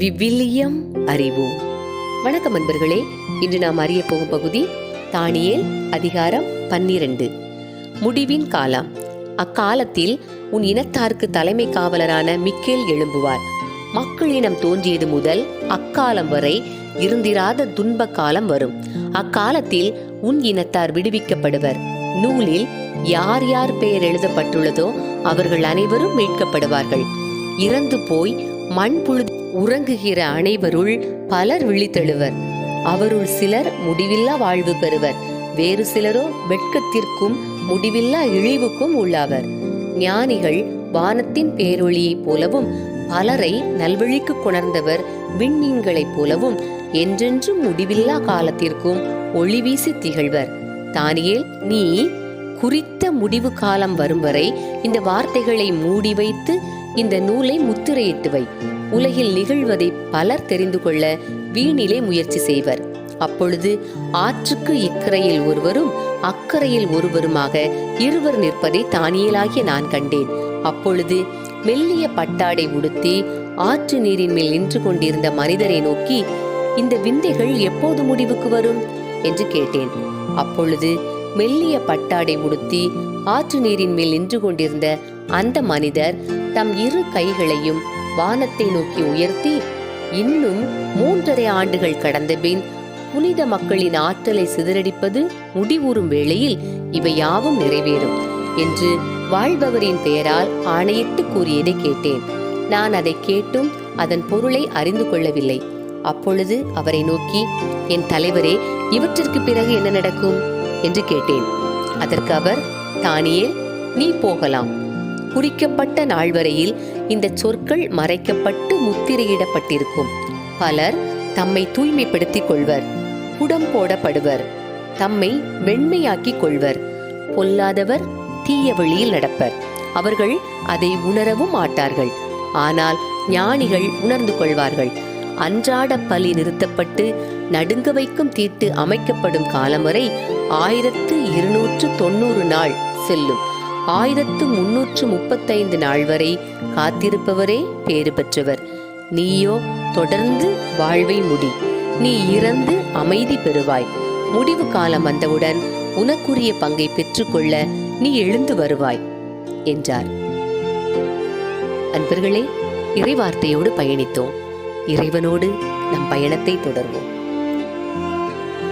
விவிலியம் அறிவோம். வணக்கம் அன்பர்களே. இன்று நாம் அறிய போகும் பகுதி தானியேல் அதிகாரம் 12. முடிவின் காலம். அக்காலத்தில் உன் இனத்தாருக்கு தலைமை காவலரான மிக்கேல் எழும்புவார். மக்களினம் தோன்றியது முதல் அக்காலம் வரை இருந்திராத துன்ப காலம் வரும். அக்காலத்தில் உன் இனத்தார் விடுவிக்கப்படுவர். நூலில் யார் யார் பெயர் எழுதப்பட்டுள்ளதோ அவர்கள் அனைவரும் மீட்கப்படுவார்கள். இறந்து போய் மண்புழு உறங்குகிற அனைவருள் பலர் விழித்தெழுவர். அவருள் சிலர் முடிவில்லா வாழ்வு பெறுவர். வேறு சிலரோ வெட்கத்திற்கும் முடிவில்லா இழிவுக்கும் உள்ளாவர். ஞானிகள் வானத்தின் பேரொளியைப் போலவும் பலரை நல்வழிக்கு கொணர்ந்தவர் விண்மீன்களைப் போலவும் என்றென்றும் முடிவில்லா காலத்திற்கும் ஒளி வீசி திகழ்வர். தானியேல், நீ குறித்த முடிவு காலம் வரும் வரை இந்த வார்த்தைகளை மூடி வைத்து இந்த நூலை முத்திரையிட்டு வை. உலகில் நிகழ்வதை பலர் தெரிந்து கொள்ள வீணிலே முயற்சி செய்வர். அப்பொழுது ஆற்றுக்கு இக்கரையில் ஒருவரும் அக்கரையில் ஒருவருமாக இருவர் நிற்பதை தானியேலாகிய நான் கண்டேன். அப்பொழுது மெல்லிய பட்டாடை உடுத்தி ஆற்று நீரின் மேல் நின்று கொண்டிருந்த மனிதரை நோக்கி, இந்த விந்தைகள் எப்போது முடிவுக்கு வரும் என்று கேட்டேன். அப்பொழுது மெல்லிய பட்டாடை உடுத்தி ஆற்று நீரின் மேல் நின்று கொண்டிருந்த அந்த மனிதர் தம் இரு கைகளையும் வானத்தை நோக்கி உயர்த்தி, இன்னும் 3.5 ஆண்டுகள் கடந்த பின் புனித மக்களின் ஆற்றலை சிதறடிப்பது முடிவுறும் வேளையில் இவை யாவும் நிறைவேறும் என்று வாழ்பவரின் பெயரால் ஆணையிட்டு கூறியதை கேட்டேன். நான் அதை கேட்டும் அதன் பொருளை அறிந்து கொள்ளவில்லை. அப்பொழுது அவரை நோக்கி, என் தலைவரே, இவற்றிற்கு பிறகு என்ன நடக்கும் என்று கேட்டேன். அதற்கு அவர், தானியேல், நீ போகலாம். குறிக்கப்பட்ட நாள் வரையில் இந்த சொற்கள் மறைக்கப்பட்டு முத்திரையிடப்பட்டிருக்கும். பலர் தம்மை தூய்மைப்படுத்திக் கொள்வர், குடம் போடப்படுவர், தம்மை வெண்மையாக்கிக் கொள்வர். பொல்லாதவர் தீய வழியில் நடப்பர். அவர்கள் அதை உணரவும் மாட்டார்கள். ஆனால் ஞானிகள் உணர்ந்து கொள்வார்கள். அன்றாட பலி நிறுத்தப்பட்டு நடுங்க வைக்கும் தீட்டு அமைக்கப்படும் காலம் வரை 1290 நாள் செல்லும். 1335 நாள் வரை காத்திருப்பவரே பேறு பெற்றவர். நீயோ தொடர்ந்து வாழ்வை முடி. நீ இறந்து அமைதி பெறுவாய். முடிவு காலம் வந்தவுடன் உனக்குரிய பங்கை பெற்றுக்கொள்ள நீ எழுந்து வருவாய் என்றார். அன்பர்களே, இறைவார்த்தையோடு பயணித்தோம். இறைவனோடு நம் பயணத்தை தொடர்வோம்.